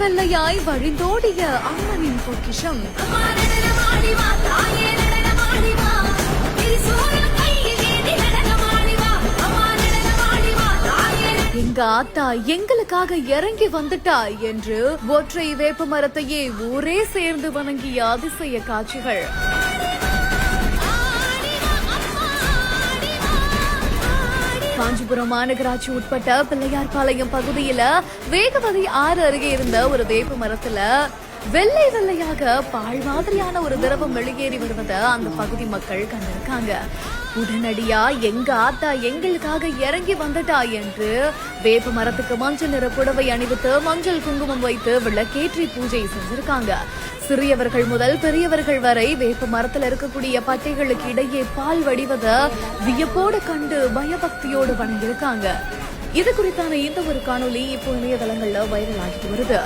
வெள்ளையாய் வழிந்தோடிய அம்மனின் பொக்கிஷம். எங்க ஆத்தா எங்களுக்காக இறங்கி வந்துட்டா என்று ஒற்றை வேப்ப மரத்தையே ஊரே சேர்ந்து வணங்கிய அதிசய காட்சிகள். காஞ்சிபுரம் மாநகராட்சி உட்பட்ட பிள்ளையார்பாளையம் பகுதியில வேகவதி ஆறு அருகே இருந்த ஒரு வேப்ப மரத்துல வெள்ளை வெள்ளையாக பால் மாதிரியான ஒரு திரவம் வெளியேறி வருவதை அந்த பகுதி மக்கள் கண்டிருக்காங்க. உடனடியா எங்க ஆத்தா எங்களுக்காக இறங்கி வந்துட்டா என்று வேப்ப மரத்துக்கு மஞ்சள் நிற புடவை அணிவித்து மஞ்சள் குங்குமம் வைத்து விளக்கேற்றி பூஜை செஞ்சிருக்காங்க. சிறியவர்கள் முதல் பெரியவர்கள் வரை வேப்ப மரத்துல இருக்கக்கூடிய பட்டைகளுக்கு இடையே பால் வடிவதை வியப்போடு கண்டு பயபக்தியோடு வணங்கியிருக்காங்க. இது குறித்தான இந்த ஒரு காணொலி இப்போ இணையதளங்கள்ல வைரல் ஆகிட்டு வருது.